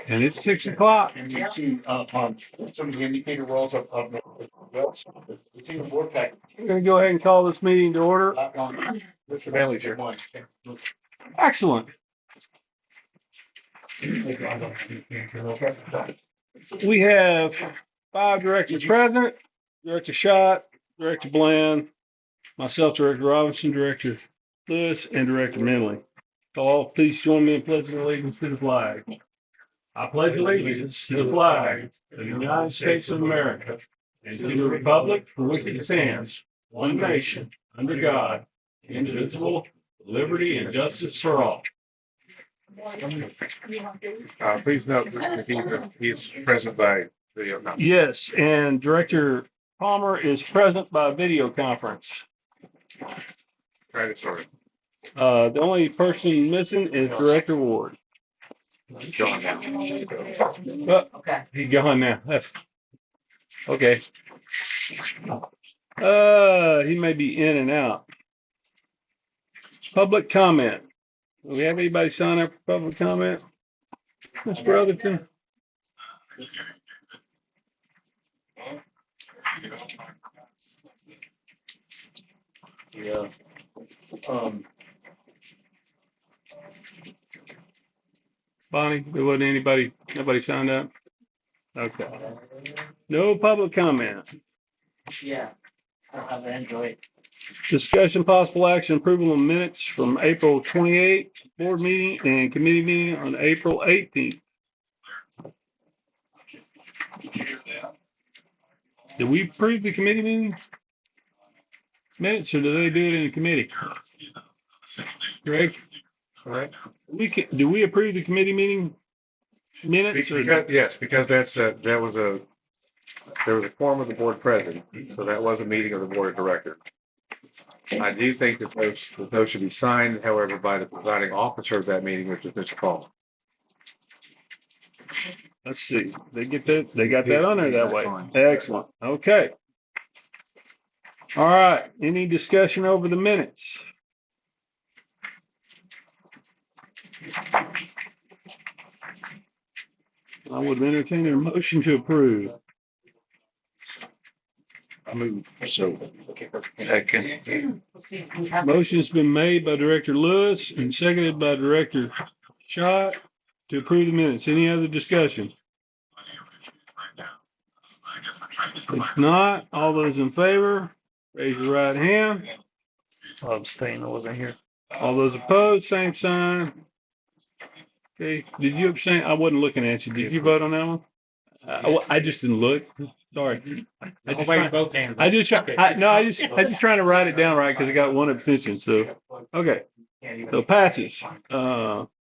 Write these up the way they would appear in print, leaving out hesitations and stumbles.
And it's 6 o'clock. And you see on some of the indicator rolls of it's even more packed. We're going to go ahead and call this meeting to order. Mr. Bailey's here. Excellent. We have 5 directors present: Director Schott, Director Bland, myself, Director Robinson, Director Lewis, and Director Minley. So all please join me in pledging allegiance to the flag. I pledge allegiance to the flag of the United States of America and to the republic for which it stands, one nation, under God, indivisible, with liberty and justice for all. Please note that he's present by video conference. Yes, and Director Palmer is present by video conference. Try to sort it. The only person missing is Director Ward. He's gone now. Okay. He's gone now. That's okay. He may be in and out. Public comment. Do we have anybody sign up for public comment? Mr. Brotherton? Yeah. Bonnie, there wasn't nobody signed up? Okay. No public comment. Yeah, I'll have Android. Discussion possible action approval of minutes from April 28th board meeting and committee meeting on April 18th. Did we approve the committee meeting minutes or do they do it in the committee? Greg? Correct. Do we approve the committee meeting minutes? Yes, because there was a quorum of the board president, so that was a meeting of the board of directors. I do think that those should be signed, however, by the presiding officer of that meeting, which is Mr. Paul. Let's see. They got that on there that way. Excellent. Okay. All right. Any discussion over the minutes? I would entertain a motion to approve. I move. So, second. Motion's been made by Director Lewis and seconded by Director Schott to approve the minutes. Any other discussion? If not, all those in favor, raise your right hand. I'll abstain, I wasn't here. All those opposed, same sign. Okay, did you abstain? I wasn't looking at you. Did you vote on that one? I just didn't look. Sorry. I just trying to write it down right because I got one abstention. So okay, so passes.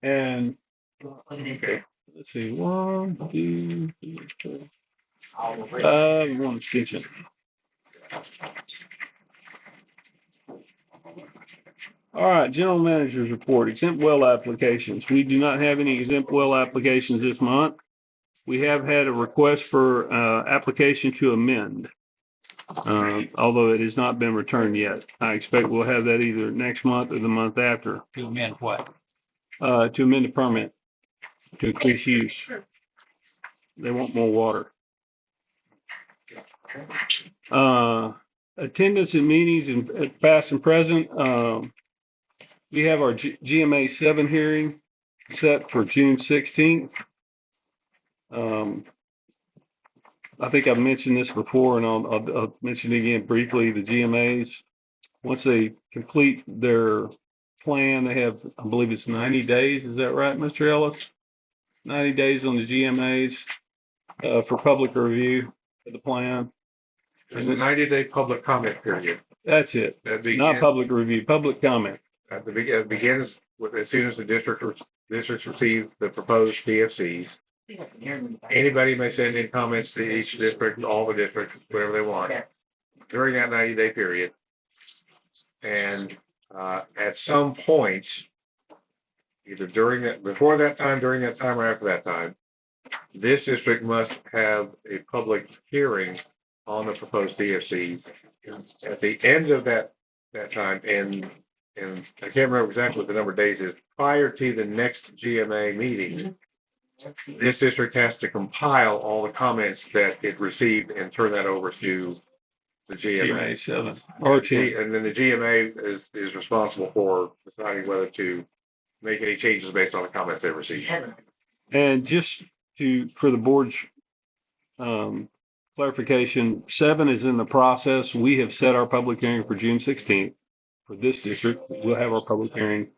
And let's see, 1, 2, 3, 4. One abstention. All right, general manager's report, exempt well applications. We do not have any exempt well applications this month. We have had a request for application to amend, although it has not been returned yet. I expect we'll have that either next month or the month after. To amend what? To amend the permit to increase use. They want more water. Attendance in meetings and past and present. We have our GMA 7 hearing set for June 16th. I think I've mentioned this before, and I'll mention it again briefly. The GMAs, once they complete their plan, they have, I believe it's 90 days. Is that right, Mr. Ellis? 90 days on the GMAs for public review of the plan. There's a 90-day public comment period. That's it. Not public review, public comment. It begins with as soon as the districts receive the proposed PFCs. Anybody may send in comments to each district, all the districts, whatever they want, during that 90-day period. And at some point, either before that time, during that time, or after that time, this district must have a public hearing on the proposed PFCs. At the end of that time, and I can't remember exactly what the number of days is, prior to the next GMA meeting, This district has to compile all the comments that it received and turn that over to the GMA. GMA 7 or 10. And then the GMA is responsible for deciding whether to make any changes based on the comments they received. And just for the board's clarification, 7 is in the process. We have set our public hearing for June 16th for this district. We'll have our public hearing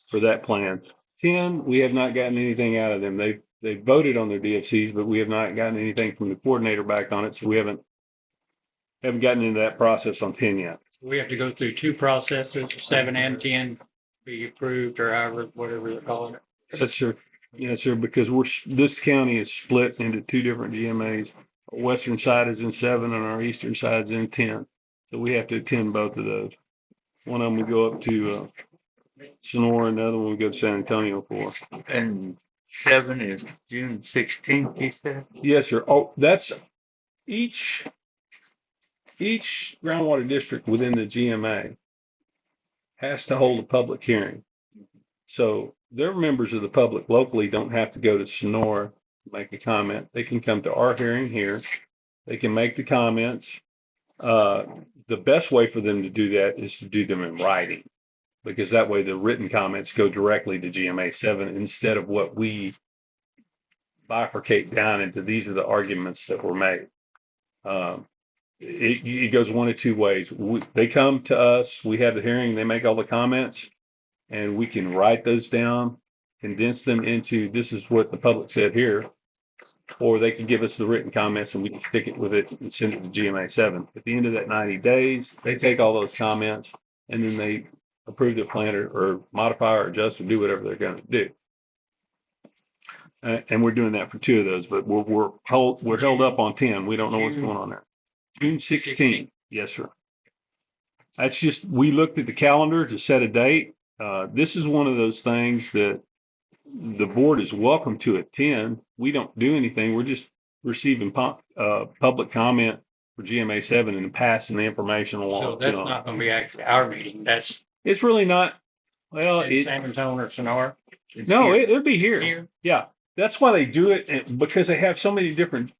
for that plan. 10, we have not gotten anything out of them. They voted on their DFCs, but we have not gotten anything from the coordinator back on it. So we haven't gotten into that process on 10 yet. We have to go through two processes, 7 and 10, be approved or however, whatever they're calling it. Yes, sir. Yes, sir. Because this county is split into 2 different GMAs. Our western side is in 7 and our eastern side is in 10. So we have to attend both of those. One of them we go up to Sonora, and the other one we go to San Antonio for. And 7 is June 16th, you said? Yes, sir. Oh, that's each groundwater district within the GMA has to hold a public hearing. So their members of the public locally don't have to go to Sonora to make a comment. They can come to our hearing here. They can make the comments. The best way for them to do that is to do them in writing, because that way the written comments go directly to GMA 7 instead of what we bifurcate down into these are the arguments that were made. It goes one of 2 ways. They come to us, we have the hearing, they make all the comments, and we can write those down, condense them into this is what the public said here, or they can give us the written comments and we can stick it with it and send it to GMA 7. At the end of that 90 days, they take all those comments and then they approve the plan or modify or adjust or do whatever they're going to do. And we're doing that for 2 of those, but we're held up on 10. We don't know what's going on there. June 16th. Yes, sir. That's just, we looked at the calendar to set a date. This is one of those things that the board is welcome to attend. We don't do anything. We're just receiving public comment for GMA 7 and passing the information along. So that's not going to be actually our meeting. It's really not. Well, San Antonio or Sonora. It'll be here. Yeah. That's why they do it, because they have so many different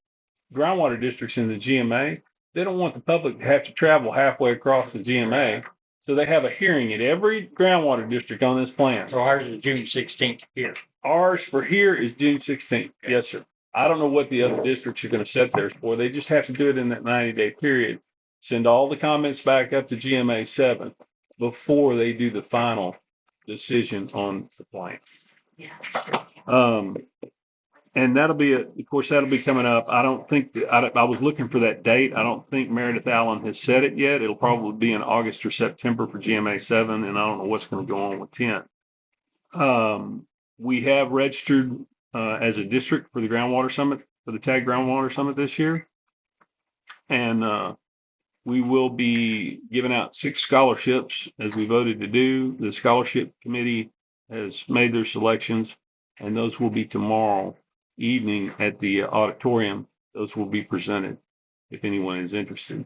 groundwater districts in the GMA. They don't want the public to have to travel halfway across the GMA. So they have a hearing at every groundwater district on this plan. So ours is June 16th here. Ours for here is June 16th. Yes, sir. I don't know what the other districts are going to set theirs for. They just have to do it in that 90-day period. Send all the comments back up to GMA 7 before they do the final decision on the plan. And that'll be, of course, that'll be coming up. I don't think, I was looking for that date. I don't think Meredith Allen has said it yet. It'll probably be in August or September for GMA 7, and I don't know what's going to go on with 10. We have registered as a district for the Groundwater Summit, for the TAG Groundwater Summit this year. And we will be giving out 6 scholarships as we voted to do. The scholarship committee has made their selections, and those will be tomorrow evening at the auditorium. Those will be presented if anyone is interested.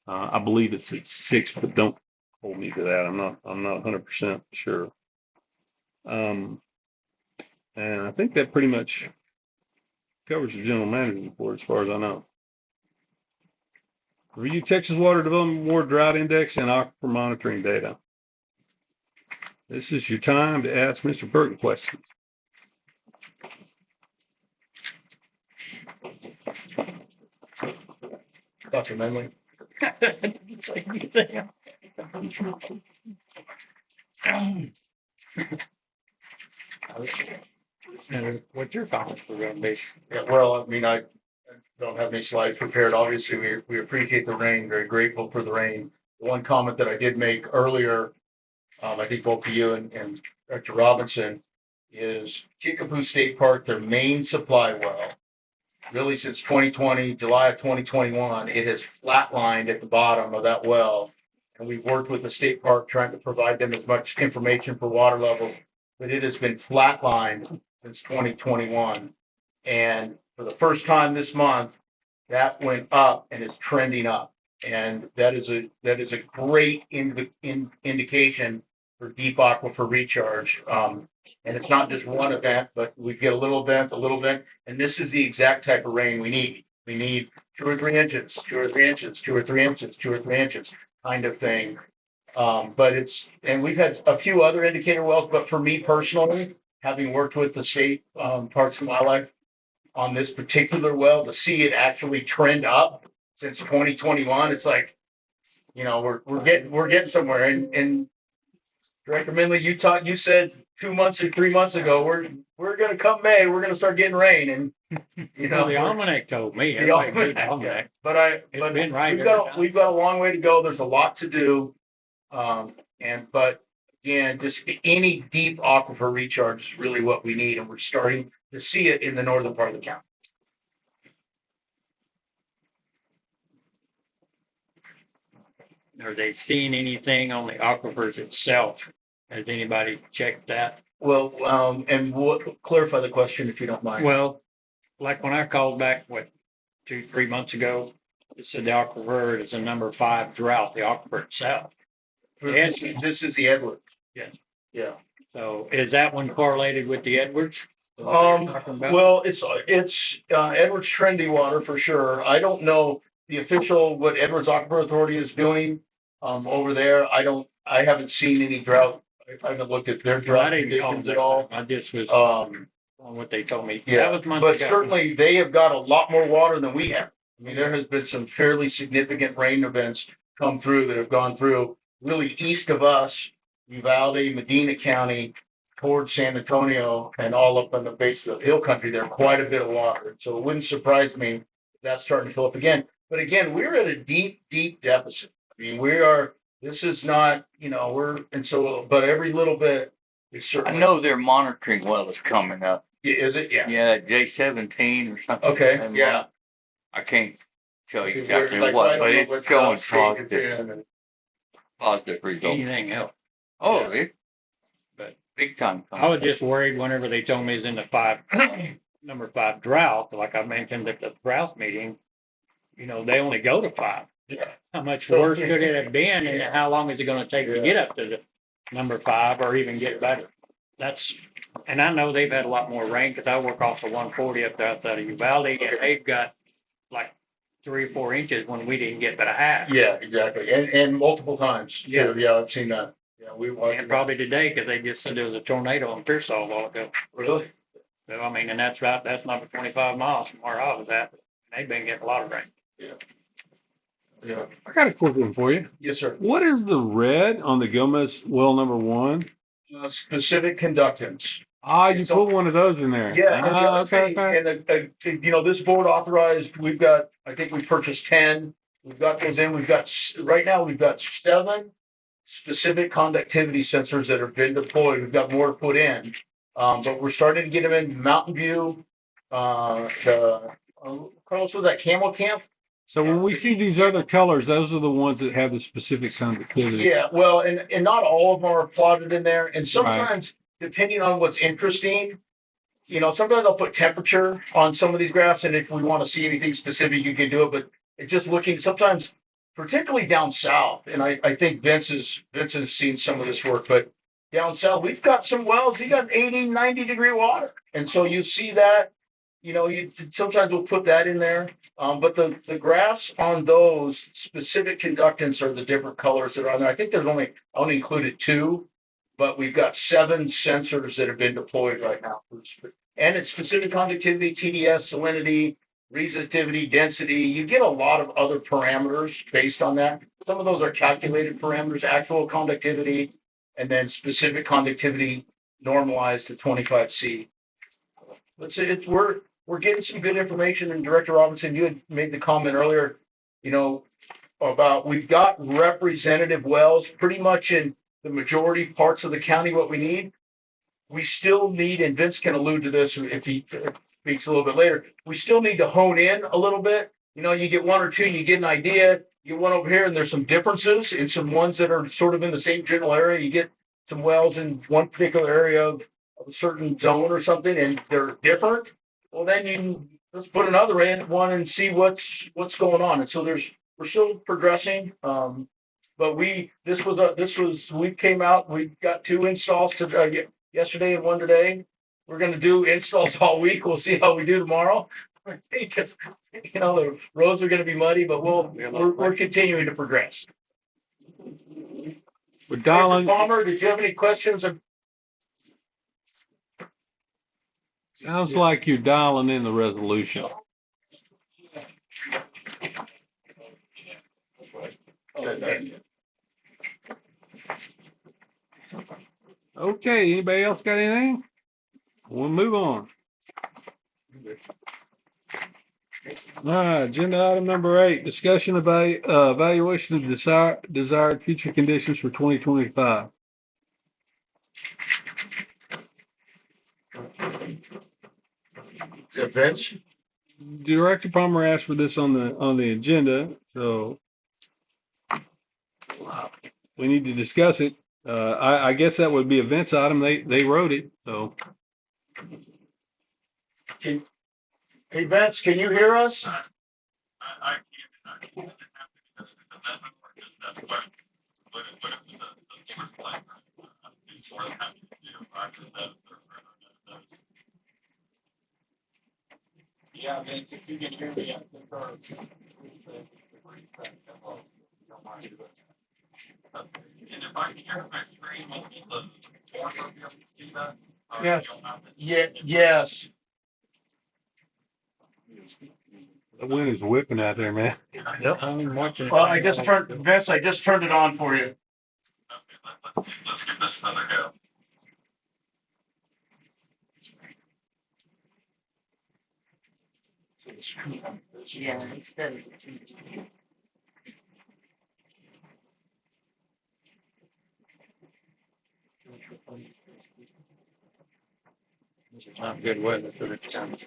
I believe it's at 6, but don't hold me to that. I'm not 100% sure. And I think that pretty much covers the general manager's report as far as I know. Review Texas Water Development Board Drought Index and aquifer monitoring data. This is your time to ask Mr. Burton questions. Dr. Menley. And what's your comments for recommendation? Yeah, well, I mean, I don't have any slides prepared. Obviously, we appreciate the rain, very grateful for the rain. The one comment that I did make earlier, I think both to you and Dr. Robinson, is Kickapoo State Park, their main supply well, really since 2020, July of 2021, it has flatlined at the bottom of that well. And we've worked with the state park trying to provide them as much information for water levels, but it has been flatlined since 2021. And for the first time this month, that went up and is trending up. And that is a great indication for deep aquifer recharge. And it's not just one event, but we get a little event, and this is the exact type of rain we need. We need 2 or 3 inches, 2 or 3 inches, 2 or 3 inches, 2 or 3 inches kind of thing. But and we've had a few other indicator wells, but for me personally, having worked with the state Parks and Wildlife on this particular well, to see it actually trend up since 2021, it's like, we're getting somewhere. And Director Minley, you said 2 months or 3 months ago, we're going to come May, we're going to start getting rain, and The almanac told me. the Everybody read the almanac. almanac. But It's been right we've got a long way to go. There's a lot to do, but again, just any deep aquifer recharge is really what we need, and we're starting to see it in the northern part of the county. Are they seeing anything on the aquifers itself? Has anybody checked that? Well, and we'll clarify the question if you don't mind. Well, like when I called back, 2-3 months ago, it said the aquifer is a number 5 drought, the aquifer itself. This is the Edwards. Yes. Yeah. So is that one correlated with the Edwards? Talking about? Well, it's Edwards trendy water for sure. I don't know the official what Edwards Aquifer Authority is doing over there. I haven't seen any drought. I haven't looked at their I drought didn't call conditions them at all. I just was on what they told me. Yeah, That was months but ago. certainly they have got a lot more water than we have. I mean, there has been some fairly significant rain events come through that have gone through really east of us, Uvalde, Medina County, towards San Antonio, and all up on the base of the hill country. There quite a bit of water. So it wouldn't surprise me if that's starting to fill up again. But again, we're at a deep, deep deficit. I mean, this is not, but every little bit is I certainly. know their monitoring well is coming up. Is it? Yeah. Yeah, J17 or something. Okay. And Yeah. I can't tell you See, exactly like, what, I but don't know it's what showing state it's in, and- positive results. Anything else? Oh, Yeah. but big time. I was just worried whenever they told me it's in the number 5 drought, like I mentioned at the drought meeting, they only go to 5. Yeah. How much worse could it have been, and how long is it going to take to get up to the number 5 or even get better? And I know they've had a lot more rain because I work off the 140 up there outside of Uvalde, and they've got like 3 or 4 inches when we didn't get but a half. Yeah, exactly. And multiple times. Yeah. Yeah, I've seen that. Yeah, we watched And probably today because they just said there was a tornado in Pearsall a while ago. Really? So I mean, and that's not 25 miles from where I was at. They've been getting a lot of rain. Yeah. I got a quick one for you. Yes, sir. What is the red on the Gomez well number 1? Specific conductance. You put one of those in there. Yeah. Okay. And this board authorized, I think we purchased 10. We've got those in. Right now, we've got 7 specific conductivity sensors that have been deployed. We've got more to put in. But we're starting to get them in Mountain View. Carlos, was that Camel Camp? So when we see these other colors, those are the ones that have the specific conductivity. Yeah, well, and not all of them are plotted in there. And sometimes, depending on what's interesting, sometimes I'll put temperature on some of these graphs. And if we want to see anything specific, you can do it. But it's just looking sometimes, particularly down south. And I think Vince has seen some of this work, but down south, we've got some wells, you got 80, 90 degree water. And so you see that, sometimes we'll put that in there. But the graphs on those specific conductance are the different colors that are on there. I think I only included 2, but we've got 7 sensors that have been deployed right now. And it's specific conductivity, TDS, salinity, resistivity, density. You get a lot of other parameters based on that. Some of those are calculated parameters, actual conductivity, and then specific conductivity normalized to 25C. Let's say we're getting some good information. And Director Robinson, you had made the comment earlier, about we've got representative wells pretty much in the majority parts of the county. What we need, we still need, and Vince can allude to this if he speaks a little bit later, we still need to hone in a little bit. You get 1 or 2, you get an idea, you get one over here, and there's some differences in some ones that are sort of in the same general area. You get some wells in one particular area of a certain zone or something, and they're different. Well, then let's put another one and see what's going on. And so we're still progressing. but we came out, we got 2 installs yesterday and 1 today. We're gonna do installs all week. We'll see how we do tomorrow. I think if, the roads are gonna be muddy, but we're continuing to progress. We're Director dialing. Palmer, did you have any questions? Sounds like you're dialing in the resolution. Okay, anybody else got anything? We'll move on. All right, agenda item number 8, discussion about evaluation of desired future conditions for 2025. Is it Vince? Director Palmer asked for this on the agenda, so we need to discuss it. I guess that would be a Vince item. They wrote it, so. Hey Vince, can you hear us? Yeah, Vince, if you can hear me, And if I can hear my screen, will the board will be able to see that? Yes. Yes. The wind is whipping out there, man. Yep. I'm watching. Well, I just turned it on for you. Okay, let's give this another go. Yeah, it's the. It's not good weather for the time. It's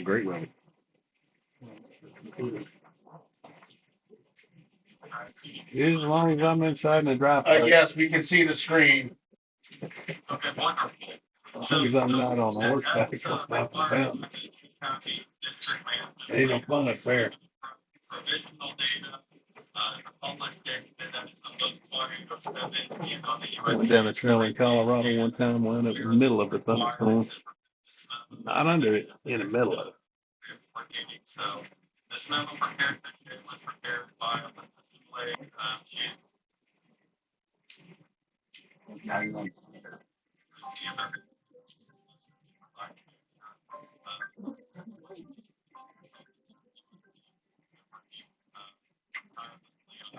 great weather. As long as I'm inside in the dry place. Yes, we can see the screen. Okay, wonderful. As long as I'm not on horseback. Ain't no fun up there. Provisional data, public data, that is the book volume of 7 and on the US. Went down a trail in Colorado one time, wound up in the middle of the thunderstorm. Not under it, in the middle of it. So this memo prepared was prepared by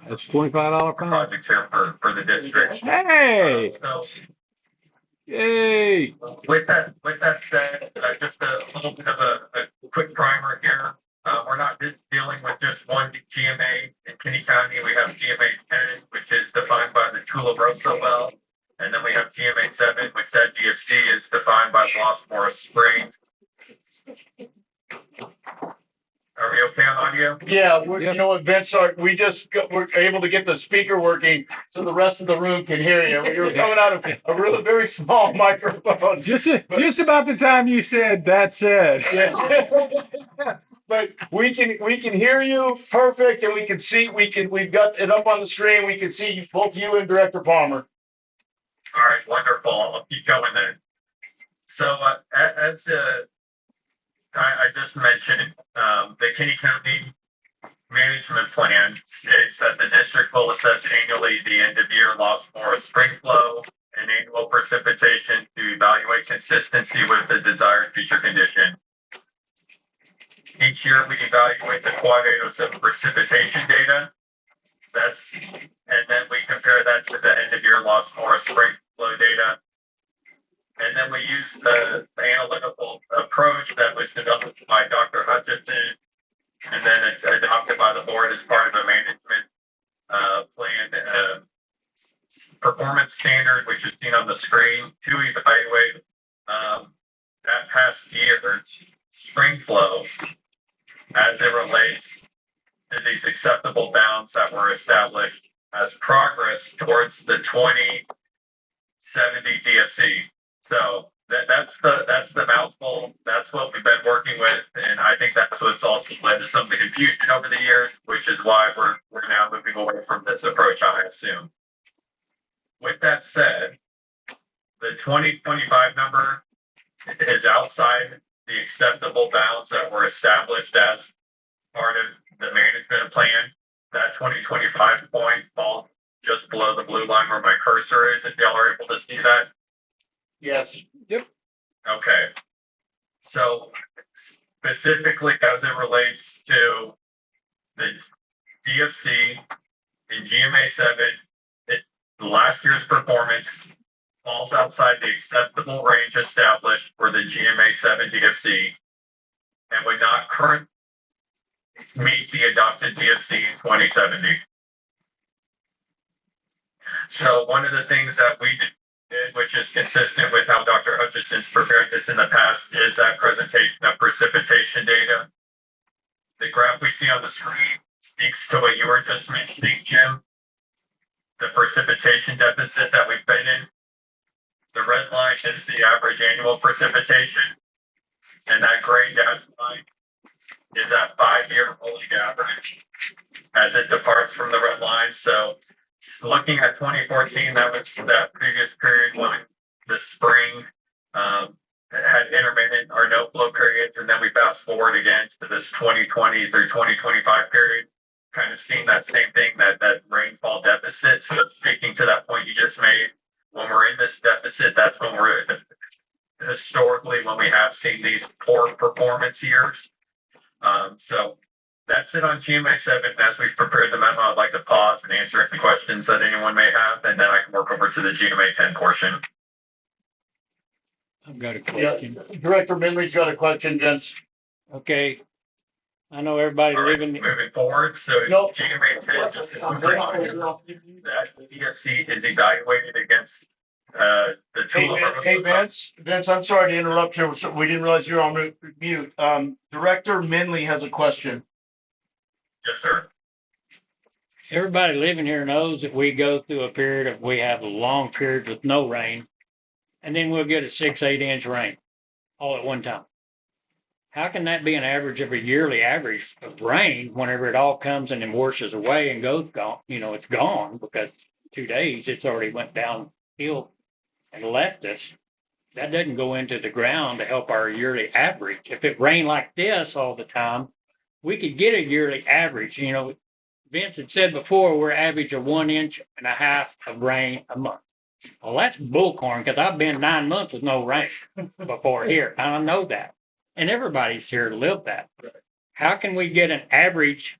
That's $25 fine. projects here for the district. Hey, So yay! with that said, just a little bit of a quick primer here. We're not just dealing with just one GMA in Kinney County. We have GMA 10, which is defined by the Tularosa well. And then we have GMA 7, which that GFC is defined by Los Moras Springs. Are we okay on audio? Yeah, you know what, Vince, we're able to get the speaker working so the rest of the room can hear you. You're coming out of a really very small microphone. Just about the time you said that said. Yeah. But we can hear you perfect, and we can see we've got it up on the screen. We can see both you and Director Palmer. All right, wonderful. I'll keep going then. So as I just mentioned, the Kinney County Management Plan states that the district will assess annually the end-of-year Los Moras spring flow and annual precipitation to evaluate consistency with the desired future condition. Each year, we evaluate the quantitative of precipitation data. And then we compare that to the end-of-year Los Moras spring flow data. And then we use the analytical approach that was developed by Dr. Hutchinson and then adopted by the board as part of a management plan performance standard, which is seen on the screen, to evaluate that past year's spring flow as it relates to these acceptable bounds that were established as progress towards the 2070 DFC. So that's the mouthful. That's what we've been working with, and I think that's what's also led to some of the confusion over the years, which is why we're now moving away from this approach, I assume. With that said, the 2025 number is outside the acceptable bounds that were established as part of the management plan. That 2025 point falls just below the blue line where my cursor is, if y'all are able to see that. Yes. Okay. So specifically as it relates to the DFC in GMA 7, last year's performance falls outside the acceptable range established for the GMA 7 DFC and would not currently meet the adopted DFC in 2070. So one of the things that we did, which is consistent with how Dr. Hutchison's prepared this in the past, is that presentation of precipitation data. The graph we see on the screen speaks to what you were just mentioning, Jim. The precipitation deficit that we've been in. The red line is the average annual precipitation, and that gray dashed line is that 5-year rolling average as it departs from the red line. So looking at 2014, that was that previous period when the spring had intermittent or no flow periods, and then we fast forward again to this 2020 through 2025 period, kind of seeing that same thing, that rainfall deficit. So speaking to that point you just made, when we're in this deficit, that's when we're historically when we have seen these poor performance years. So that's it on GMA 7. As we've prepared the memo, I'd like to pause and answer any questions that anyone may have, and then I can work over to the GMA 10 portion. I've got a question. Director Minley's got a question, Vince. Okay. I know everybody All right, living. moving forward, so Nope. GMA 10, just a quick reminder that DFC is evaluated against the two. Hey, Vince, I'm sorry to interrupt here. We didn't realize you were on mute. Director Minley has a question. Yes, sir. Everybody living here knows that we go through a period of, we have long periods with no rain, and then we'll get a 6-8 inch rain all at one time. How can that be an average of a yearly average of rain whenever it all comes and then washes away and goes gone? You know, it's gone because 2 days it's already went downhill and left us. That doesn't go into the ground to help our yearly average. If it rained like this all the time, we could get a yearly average. You know, Vince had said before, we're average of 1.5 inches of rain a month. Well, that's bullcorn because I've been 9 months with no rain before here. I know that. And everybody's here to live that. How can we get an average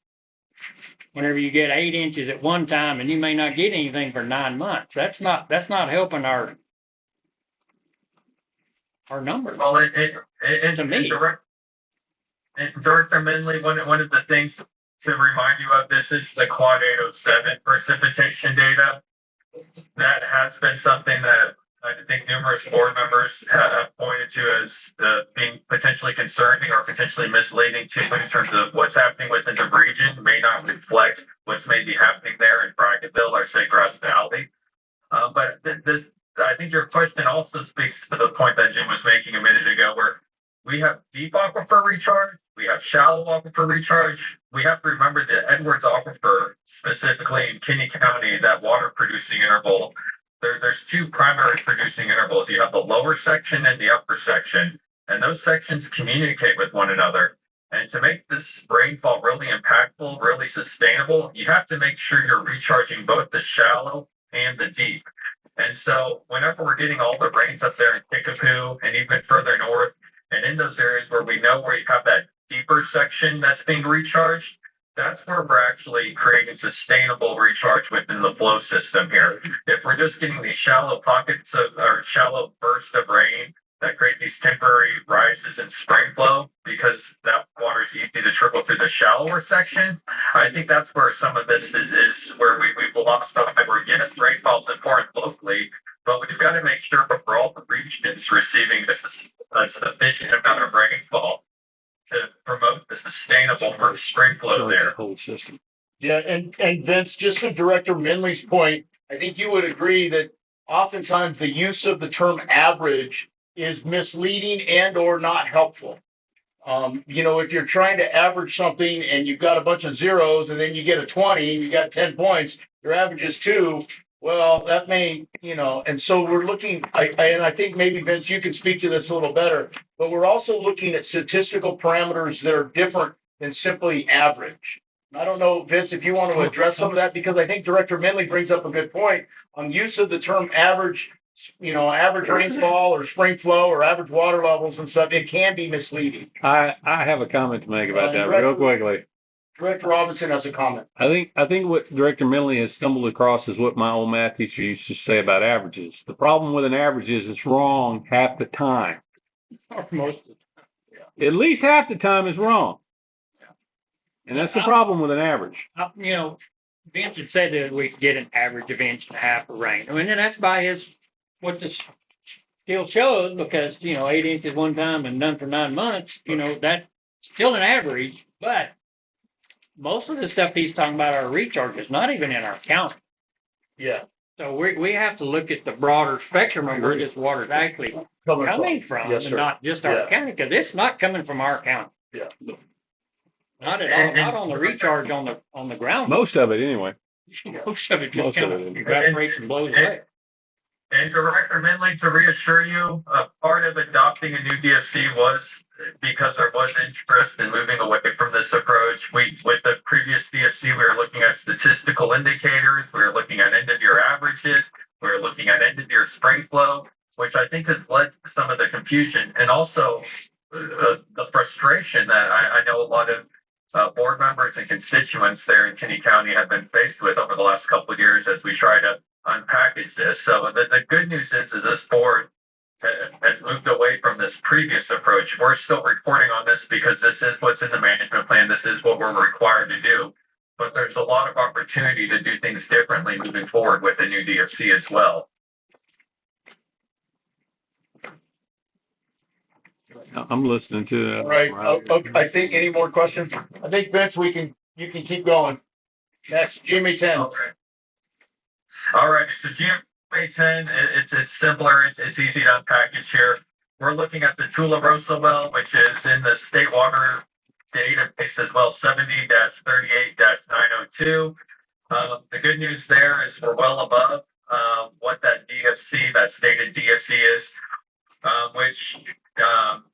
whenever you get 8 inches at one time and you may not get anything for 9 months? That's not helping our numbers. Well, To me. Director Minley, one of the things to remind you of this is the Quad 807 precipitation data. That has been something that I think numerous board members have pointed to as being potentially concerning or potentially misleading too, in terms of what's happening within the region may not reflect what's maybe happening there in Brackenville or say Grass Valley. But this, I think your question also speaks to the point that Jim was making a minute ago, where we have deep aquifer recharge, we have shallow aquifer recharge. We have to remember that Edwards Aquifer, specifically in Kinney County, that water producing interval, there's two primary producing intervals. You have the lower section and the upper section, and those sections communicate with one another. And to make this rainfall really impactful, really sustainable, you have to make sure you're recharging both the shallow and the deep. And so whenever we're getting all the rains up there in Kickapoo and even further north, and in those areas where we know where you have that deeper section that's being recharged, that's where we're actually creating sustainable recharge within the flow system here. If we're just getting these shallow pockets of, or shallow bursts of rain that create these temporary rises in spring flow, because that water is easy to trickle through the shallower section, I think that's where some of this is where we've lost time. Where yes, rainfall is important locally, but we've got to make sure for all the regions receiving a sufficient amount of rainfall to promote the sustainable for spring flow there. The whole system. Yeah, and Vince, just to Director Minley's point, I think you would agree that oftentimes the use of the term average is misleading and or not helpful. If you're trying to average something and you've got a bunch of zeros and then you get a 20, you got 10 points, your average is 2. Well, that may, and so we're looking, and I think maybe Vince, you can speak to this a little better, but we're also looking at statistical parameters that are different than simply average. I don't know, Vince, if you want to address some of that, because I think Director Minley brings up a good point on use of the term average, average rainfall or spring flow or average water levels and stuff. It can be misleading. I have a comment to make about that real quickly. Director Robinson has a comment. I think what Director Minley has stumbled across is what my old math teacher used to say about averages. The problem with an average is it's wrong half the time. Or most of At least half the time it's wrong. And that's the problem with an average. Vince had said that we could get an average of inch and a half of rain. I mean, and that's by what the still shows, because, 8 inches one time and none for 9 months, that's still an average. But most of the stuff he's talking about, our recharge, is not even in our county. Yeah. So we have to look at the broader spectrum of where this water is actually coming from, Yes, and sir. not just our county, because it's not coming from our county. Yeah. Not at all. Not on the recharge on the ground. Most of it, anyway. Most of it just Most of kind of it. evaporates and blows away. And Director Minley, to reassure you, part of adopting a new DFC was because there was interest in moving away from this approach. With the previous DFC, we were looking at statistical indicators. We were looking at end-of-year averages. We were looking at end-of-year spring flow, which I think has led to some of the confusion and also the frustration that I know a lot of board members and constituents there in Kinney County have been faced with over the last couple of years as we try to unpackage this. So the good news is this board has moved away from this previous approach. We're still reporting on this because this is what's in the management plan. This is what we're required to do. But there's a lot of opportunity to do things differently moving forward with the new DFC as well. I'm listening to it. All right. Okay. I think any more questions? I think Vince, you can keep going. Next, GMA 10. Okay. All right. So GMA 10, it's simpler. It's easy to unpackage here. We're looking at the Tularosa well, which is in the state water database as well, 70-38-902. The good news there is we're well above what that DFC, that stated DFC is, which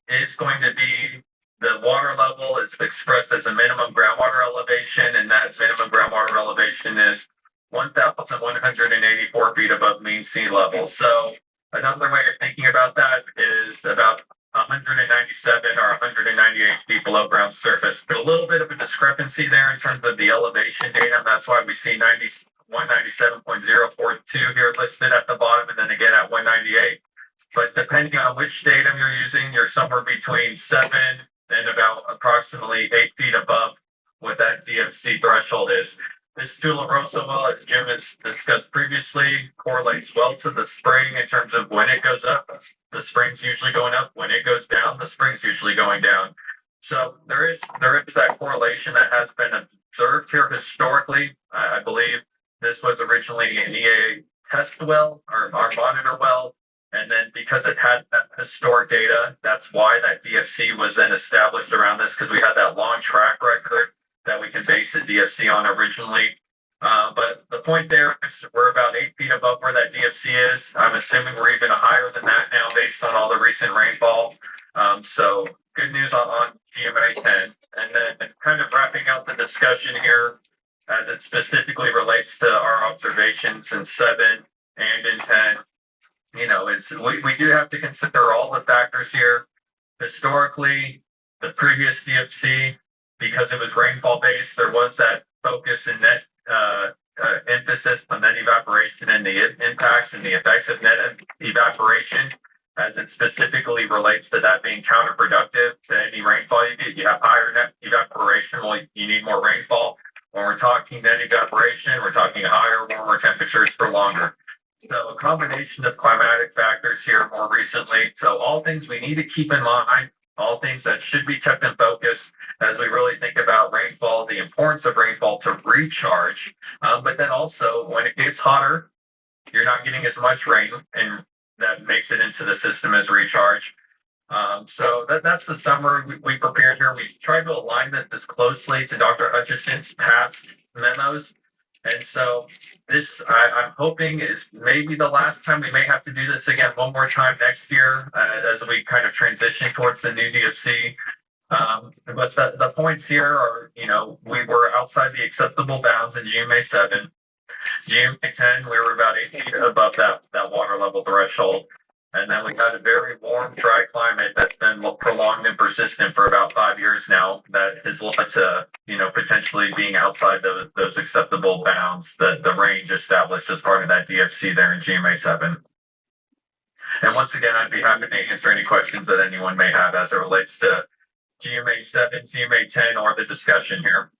is going to be the water level is expressed as a minimum groundwater elevation, and that minimum groundwater elevation is 1,184 feet above mean sea level. So another way of thinking about that is about 197 or 198 feet below ground surface. But a little bit of a discrepancy there in terms of the elevation data. And that's why we see 197.042 here listed at the bottom, and then again at 198. But depending on which datum you're using, you're somewhere between 7 and about approximately 8 feet above what that DFC threshold is. This Tularosa well, as Jim has discussed previously, correlates well to the spring in terms of when it goes up. The spring's usually going up. When it goes down, the spring's usually going down. So there is that correlation that has been observed here historically. I believe this was originally an EA test well or our monitor well. And then because it had that historic data, that's why that DFC was then established around this, because we had that long track record that we can base the DFC on originally. But the point there is we're about 8 feet above where that DFC is. I'm assuming we're even higher than that now based on all the recent rainfall. So good news on GMA 10. And then kind of wrapping out the discussion here as it specifically relates to our observations in 7 and in 10. We do have to consider all the factors here. Historically, the previous DFC, because it was rainfall based, there was that focus and net emphasis on net evaporation and the impacts and the effects of net evaporation, as it specifically relates to that being counterproductive to any rainfall you get. You have higher net evaporation, well, you need more rainfall. When we're talking net evaporation, we're talking higher, warmer temperatures for longer. So a combination of climatic factors here more recently. So all things we need to keep in mind, all things that should be kept in focus as we really think about rainfall, the importance of rainfall to recharge. But then also when it gets hotter, you're not getting as much rain. And that makes it into the system as recharge. So that's the summary we prepared here. We tried to align this as closely to Dr. Hutchison's past memos. And so this, I'm hoping, is maybe the last time. We may have to do this again one more time next year as we kind of transition towards the new DFC. But the points here are, we were outside the acceptable bounds in GMA 7. GMA 10, we were about 8 feet above that water level threshold. And then we had a very warm, dry climate that's been prolonged and persistent for about 5 years now. That has led to, potentially being outside those acceptable bounds, the range established as part of that DFC there in GMA 7. And once again, I'd be happy to answer any questions that anyone may have as it relates to GMA 7, GMA 10, or the discussion here.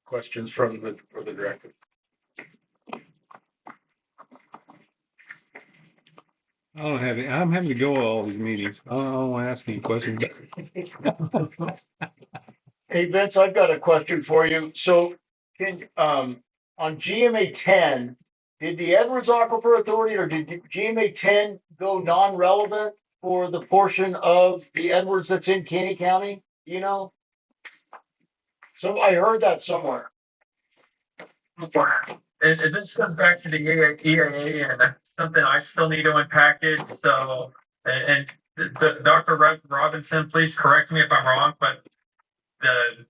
Questions for the director? I don't have it. I'm having to go to all these meetings. I don't want to ask any questions. Hey Vince, I've got a question for you. So on GMA 10, did the Edwards Aquifer Authority or did GMA 10 go non-relevant for the portion of the Edwards that's in Kinney County? So I heard that somewhere. And this comes back to the EAA, and that's something I still need to unpack it. So, and Dr. Robinson, please correct me if I'm wrong, but the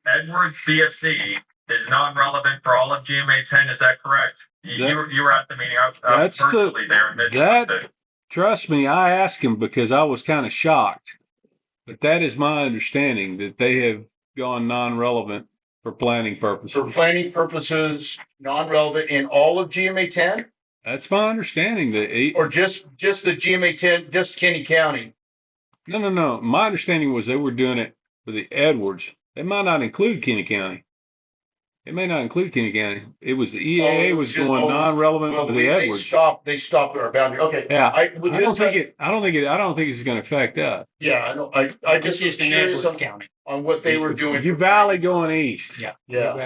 Edwards BFC is non-relevant for all of GMA 10. Is that correct? You were at the meeting. I was virtually there. Trust me, I asked him because I was kind of shocked. But that is my understanding that they have gone non-relevant for planning purposes. For planning purposes, non-relevant in all of GMA 10? That's my understanding. Or just the GMA 10, just Kinney County? No. My understanding was they were doing it for the Edwards. They might not include Kinney County. It may not include Kinney County. It was the EAA was going non-relevant for the Edwards. They stopped our boundary. Okay. Yeah. I don't think it's going to affect us. Yeah, I know. I just was curious on what they were doing. U Valley going east. Yeah.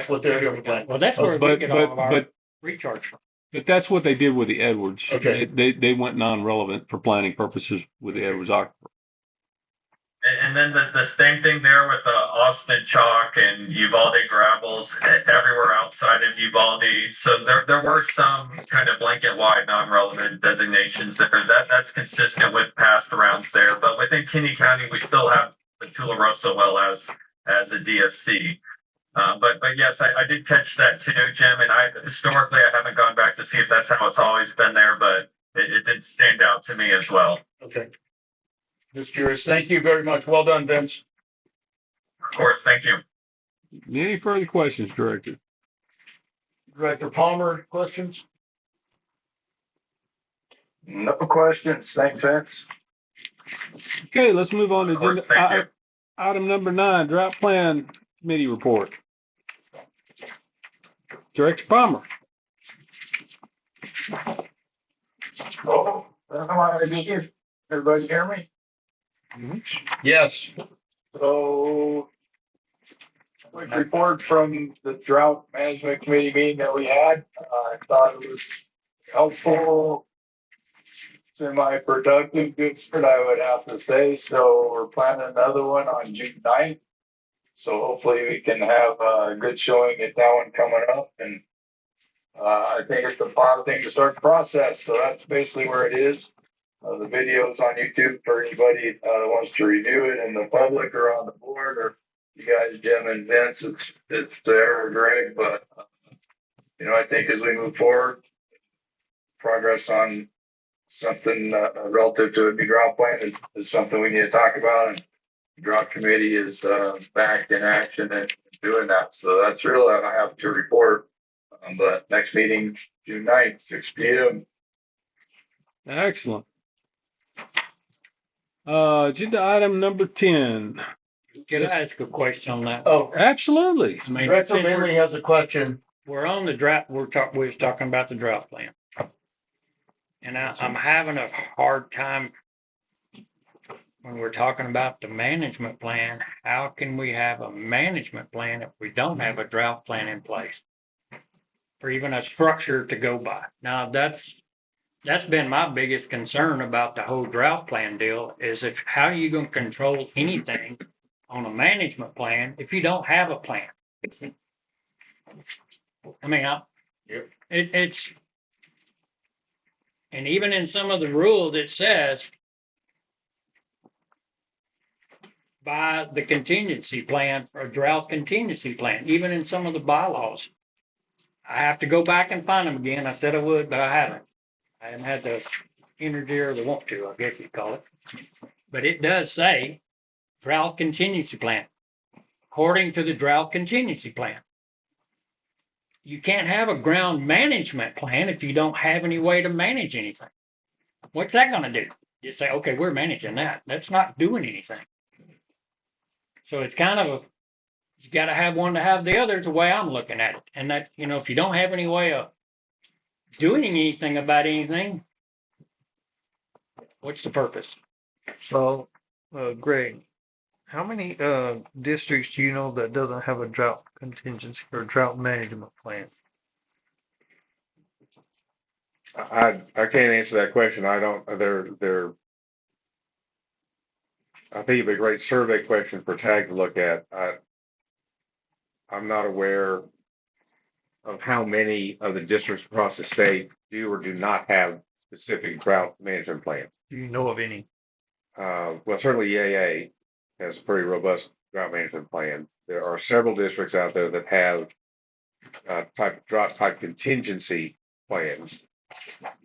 What they're doing. Well, that's where we get all of our recharge from. But that's what they did with the Edwards. Okay. They went non-relevant for planning purposes with the Edwards Aquifer. And then the same thing there with the Austin chalk and Uvalde gravels everywhere outside of Uvalde. So there were some kind of blanket wide non-relevant designations there. That's consistent with past rounds there. But within Kinney County, we still have the Tularosa well as a DFC. But yes, I did catch that too, Jim. And historically I haven't gone back to see if that's how it's always been there, but it did stand out to me as well. Okay. Just curious. Thank you very much. Well done, Vince. Of course, thank you. Any further questions, Director? Director Palmer, questions? No questions. Thanks, Vince. Okay, let's move on to Of course, agenda thank you. item number 9, Drought Plan Committee Report. Director Palmer. Oh, everybody hear me? Yes. So, quick report from the Drought Management Committee meeting that we had. I thought it was helpful, semi-productive, good start, I would have to say. So we're planning another one on June 9th. So hopefully we can have a good showing at that one coming up. And I think it's a positive thing to start the process. So that's basically where it is. The video's on YouTube for anybody that wants to review it, and the public or on the board, or you guys, Jim and Vince, it's there, or Greg. But I think as we move forward, progress on something relative to a new drought plan is something we need to talk about. And the drought committee is back in action and doing that. So that's really all I have to report. But next meeting, June 9th, 6 p.m. Excellent. Agenda item number 10. Can I ask a question on that? Oh, Absolutely. I mean, Director since Manley has a question. we're on the drought, we was talking about the drought plan. And I'm having a hard time when we're talking about the management plan. How can we have a management plan if we don't have a drought plan in place? Or even a structure to go by. Now, that's that's been my biggest concern about the whole drought plan deal is if, how are you gonna control anything on a management plan if you don't have a plan? I mean, Yep. it's, and even in some of the rules, it says by the contingency plan or drought contingency plan, even in some of the bylaws. I have to go back and find them again. I said I would, but I haven't. I haven't had the energy or the want to, I guess you'd call it. But it does say drought contingency plan, according to the drought contingency plan. You can't have a ground management plan if you don't have any way to manage anything. What's that going to do? You say, okay, we're managing that. That's not doing anything. So it's kind of you got to have one to have the other, is the way I'm looking at it. And that, if you don't have any way of doing anything about anything, what's the purpose? So, Greg, how many districts do you know that doesn't have a drought contingency or drought management plan? I can't answer that question. I don't, I think it'd be a great survey question for TAG to look at. I'm not aware of how many of the districts across the state do or do not have specific drought management plans. Do you know of any? Well, certainly EAA has a pretty robust drought management plan. There are several districts out there that have drought type contingency plans.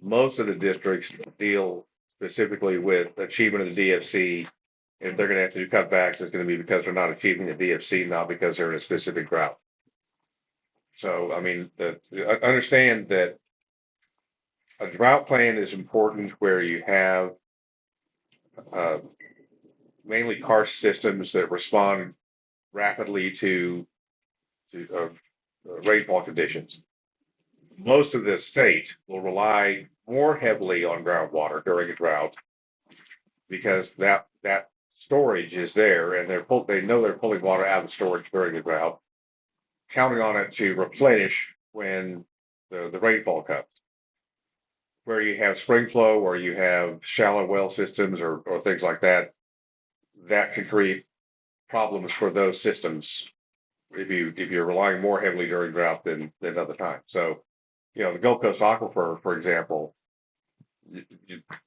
Most of the districts deal specifically with achievement of the DFC. If they're going to have to do cutbacks, it's going to be because they're not achieving the DFC, not because they're in a specific drought. So, I mean, understand that a drought plan is important where you have mainly karst systems that respond rapidly to rainfall conditions. Most of the state will rely more heavily on groundwater during a drought because that storage is there, and they know they're pulling water out of storage during the drought, counting on it to replenish when the rainfall comes. Where you have spring flow or you have shallow well systems or things like that, that can create problems for those systems if you're relying more heavily during drought than other times. So, the Gulf Coast aquifer, for example,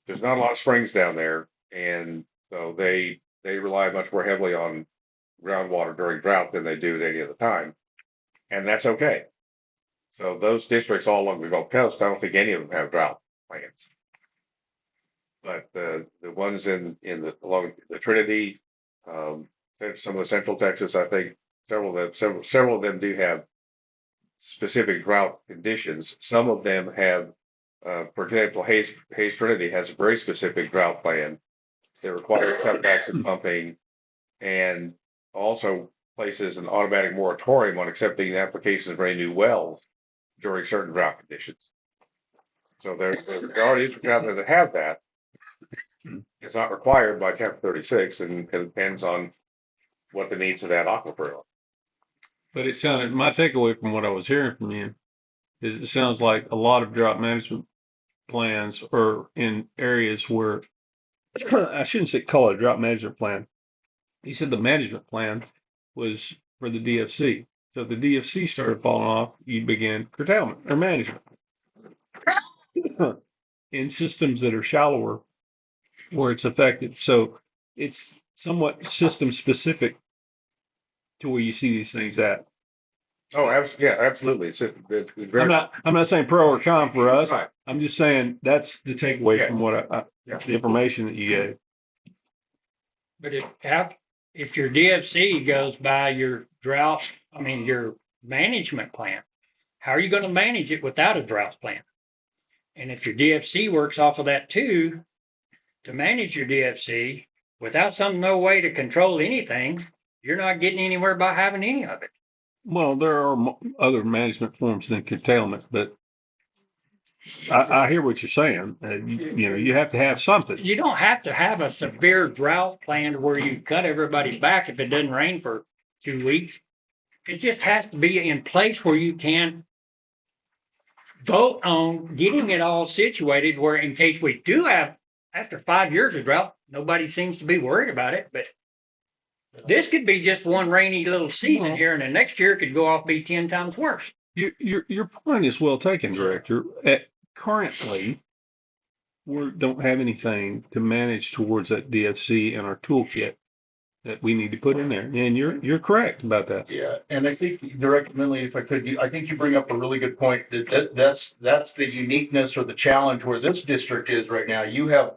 there's not a lot of springs down there, and so they rely much more heavily on groundwater during drought than they do at any other time, and that's okay. So those districts all along the Gulf Coast, I don't think any of them have drought plans, but the ones along the Trinity, some of the Central Texas, I think several of them do have specific drought conditions. Some of them have, for example, Hayes Trinity has a very specific drought plan that requires cutbacks in pumping, and also places an automatic moratorium on accepting applications for any new wells during certain drought conditions. So there are districts out there that have that. It's not required by Chapter 36, and it depends on what the needs of that aquifer are. But my takeaway from what I was hearing from you is it sounds like a lot of drought management plans are in areas where I shouldn't call it a drought management plan. He said the management plan was for the DFC. So if the DFC started falling off, you began curtailment or management in systems that are shallower where it's affected. So it's somewhat system specific to where you see these things at. Oh, absolutely. It's very, I'm not saying pro or con for us. Right. I'm just saying that's the takeaway from what the information that you gave. But if your DFC goes by your your management plan, how are you going to manage it without a drought plan? And if your DFC works off of that too, to manage your DFC without no way to control anything, you're not getting anywhere by having any of it. Well, there are other management forms than curtailment, but I hear what you're saying. You have to have something. You don't have to have a severe drought plan where you cut everybody back if it doesn't rain for 2 weeks. It just has to be in place where you can vote on getting it all situated where in case we do have, after 5 years of drought, nobody seems to be worried about it, but this could be just one rainy little season here and the next year could go off be 10 times worse. Your point is well taken, Director. Currently, we don't have anything to manage towards that DFC in our toolkit that we need to put in there. And you're correct about that. Yeah, and I think Director Minley, if I could, I think you bring up a really good point that's the uniqueness or the challenge where this district is right now. You have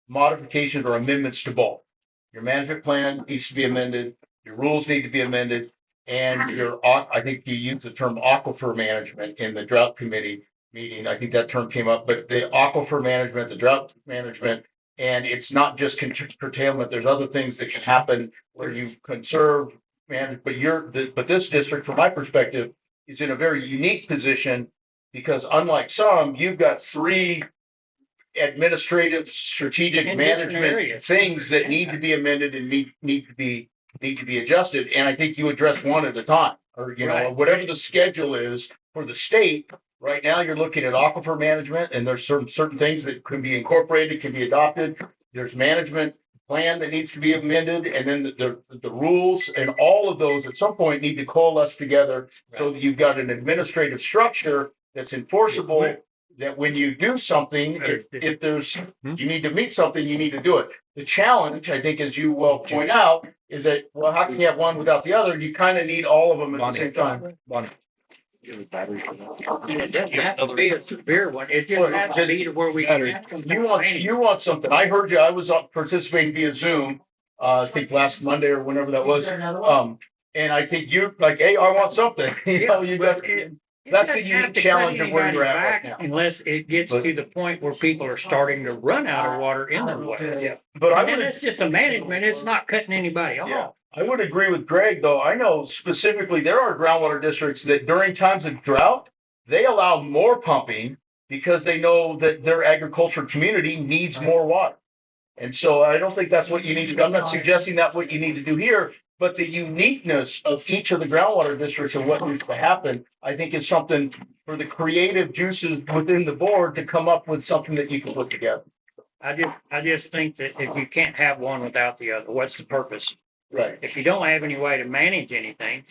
modifications or amendments to both. Your management plan needs to be amended, your rules need to be amended, and I think you used the term aquifer management in the drought committee meeting. I think that term came up, but the aquifer management, the drought management, and it's not just curtailment. There's other things that can happen where you conserve, but this district, from my perspective, is in a very unique position because unlike some, you've got three administrative, strategic In different management areas. things that need to be amended and need to be adjusted. And I think you address one at a time, or Right. whatever the schedule is for the state. Right now, you're looking at aquifer management, and there's certain things that can be incorporated, can be adopted. There's management plan that needs to be amended, and then the rules and all of those at some point need to coalesce together so that you've got an administrative structure that's enforceable. That when you do something, if there's you need to meet something, you need to do it. The challenge, I think, as you well point out, is that how can you have one without the other? You kind of need all of them at the same time. It doesn't have to be a severe one. It just has to be to where we. You want something. I heard you. I was participating via Zoom, I think last Monday or whenever that was. And I think you're like, hey, I want something. You got. That's the unique challenge of where you're at right now. Unless it gets to the point where people are starting to run out of water in their well. Yeah, but I would. It's just a management. It's not cutting anybody off. Yeah. I would agree with Greg, though. I know specifically there are groundwater districts that during times of drought, they allow more pumping because they know that their agriculture community needs more water. And so I don't think that's what you need to do. I'm not suggesting that's what you need to do here, but the uniqueness of each of the groundwater districts and what needs to happen, I think is something for the creative juices within the board to come up with something that you can put together. I just think that if you can't have one without the other, what's the purpose? Right. If you don't have any way to manage anything,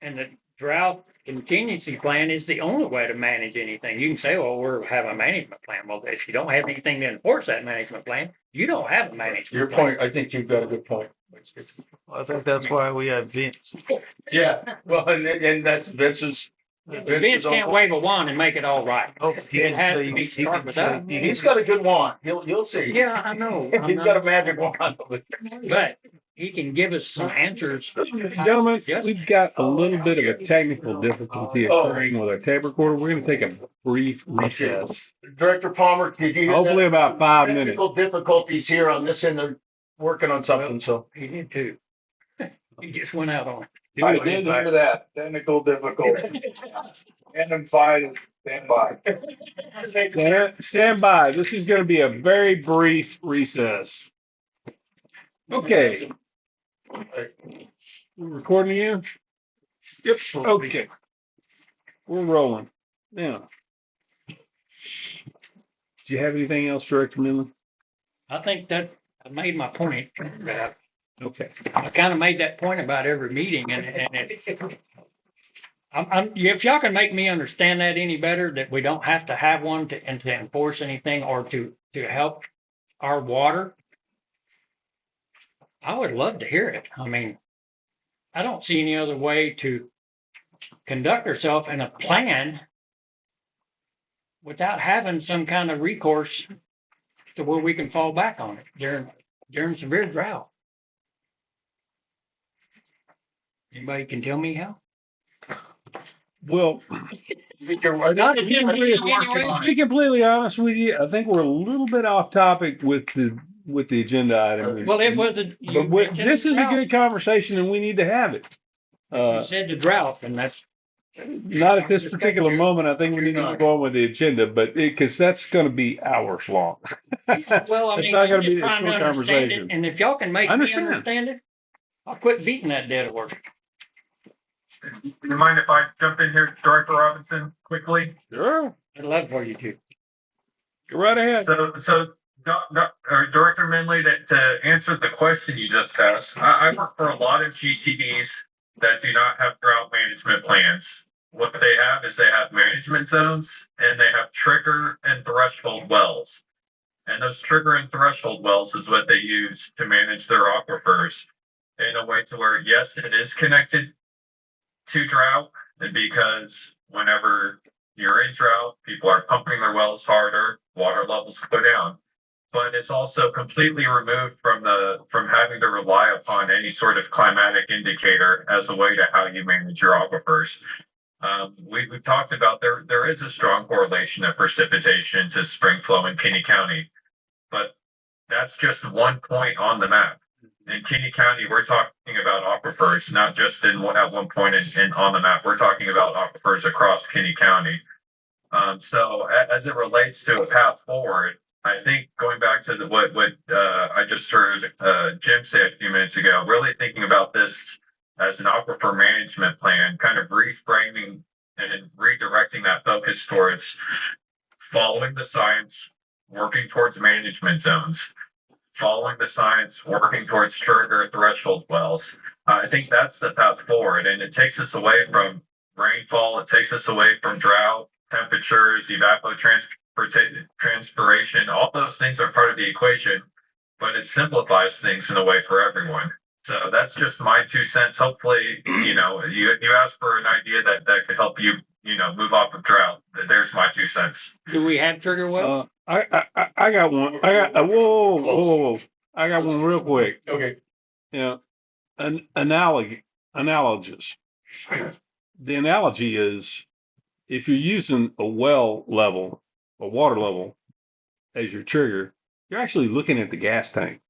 and the drought contingency plan is the only way to manage anything. You can say, well, we have a management plan. Well, if you don't have anything to enforce that management plan, you don't have a management Your plan. point, I think you've got a good point. I think that's why we have Vince. Yeah, well, and that's Vince's. Vince can't wave a wand and make it all right. Oh, It has to be started with that. He's got a good wand. You'll see. Yeah, I know. He's got a magic wand. But he can give us some answers. Gentlemen, we've got a little bit of a technical difficulty occurring with our tape recorder. We're going to take a brief recess. Director Palmer, did you? Hopefully about 5 minutes. Technical difficulties here on this end. They're working on something. So He did too. He just went out on it. I did hear that, technical difficulty. And 5, stand by. Stand by. This is going to be a very brief recess. Okay. We're recording again? Yep. Okay. We're rolling. Now, do you have anything else, Director Midland? I think that I made my point. Okay. I kind of made that point about every meeting, and it's. If y'all can make me understand that any better, that we don't have to have one to enforce anything or to help our water, I would love to hear it. I mean, I don't see any other way to conduct ourselves in a plan without having some kind of recourse to where we can fall back on it during severe drought. Anybody can tell me how? Well, to be completely honest with you, I think we're a little bit off topic with the agenda item. Well, it was this is a good conversation, and we need to have it. You said the drought, and that's not at this particular moment. I think we need to go on with the agenda, but because that's going to be hours long. Well, I mean, it's not going I'm to be just a trying short to understand conversation. it, and if y'all can make me understand it, I'll quit beating that dead horse. you mind if I jump in here, Director Robinson, quickly? Sure. I'd love for you to. Go right ahead. Director Minley, to answer the question you just asked, I work for a lot of GCDs that do not have drought management plans. What they have is they have management zones and they have trigger and threshold wells. And those trigger and threshold wells is what they use to manage their aquifers in a way to where, yes, it is connected to drought, because whenever you're in drought, people are pumping their wells harder, water levels go down. But it's also completely removed from having to rely upon any sort of climatic indicator as a way to how you manage your aquifers. We've talked about there is a strong correlation of precipitation to spring flow in Kinney County, but that's just one point on the map. In Kinney County, we're talking about aquifers, not just at one point on the map. We're talking about aquifers across Kinney County. So as it relates to a path forward, I think going back to what I just heard Jim say a few minutes ago, really thinking about this as an aquifer management plan, kind of reframing and redirecting that focus towards following the science, working towards management zones, following the science, working towards trigger threshold wells. I think that's the path forward, and it takes us away from rainfall. It takes us away from drought, temperatures, transpiration. All those things are part of the equation, but it simplifies things in a way for everyone. So that's just my 2 cents. Hopefully, you asked for an idea that could help you, move off of drought. There's my 2 cents. Do we have trigger wells? I got one. Whoa. I got one real quick. Okay. An analogous. The analogy is if you're using a well level, a water level as your trigger, you're actually looking at the gas tank.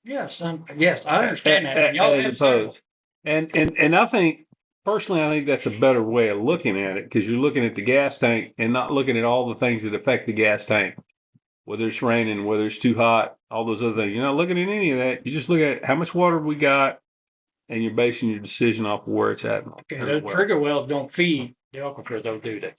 Yes, I understand that. And y'all have As opposed. And I think personally, that's a better way of looking at it, because you're looking at the gas tank and not looking at all the things that affect the gas tank. Whether it's raining, whether it's too hot, all those other things. You're not looking at any of that. You just look at how much water we got, and you're basing your decision off of where it's at. Okay, those trigger wells don't feed the aquifer, though, do they?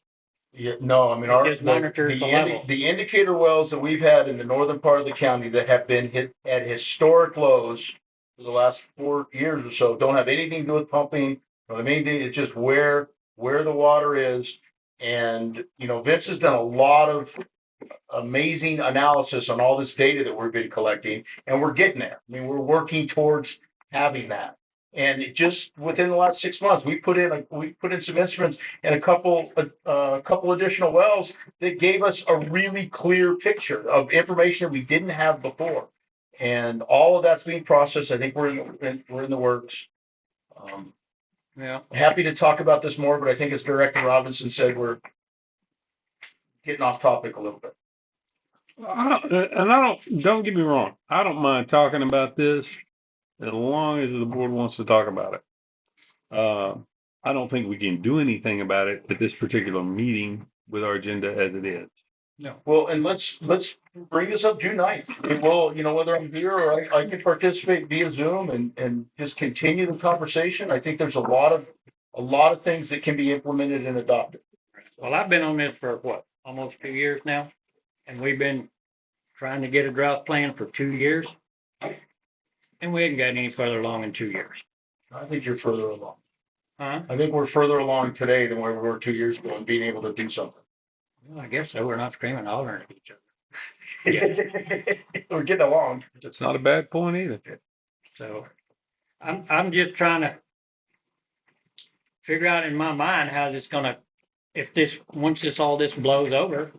Yeah, no, I mean, It just monitors the level. the indicator wells that we've had in the northern part of the county that have been hit at historic lows for the last 4 years or so don't have anything to do with pumping. Or anything. It's just where the water is. And, Vince has done a lot of amazing analysis on all this data that we've been collecting, and we're getting there. I mean, we're working towards having that. And just within the last 6 months, we put in some instruments and a couple additional wells that gave us a really clear picture of information that we didn't have before. And all of that's being processed. I think we're in the works. Yeah. Happy to talk about this more, but I think as Director Robinson said, we're getting off topic a little bit. Don't get me wrong. I don't mind talking about this as long as the board wants to talk about it. I don't think we can do anything about it at this particular meeting with our agenda as it is. No. Well, and let's bring this up June 9th. We'll, whether I'm here or I can participate via Zoom and just continue the conversation. I think there's a lot of things that can be implemented and adopted. Well, I've been on this for almost 2 years now, and we've been trying to get a drought plan for 2 years, and we haven't gotten any further along in 2 years. I think you're further along. Huh? I think we're further along today than where we were 2 years ago in being able to do something. Well, I guess so. We're not screaming and hollering at each other. We're getting along. That's not a bad point either. So I'm just trying to figure out in my mind how this gonna, once all this blows over,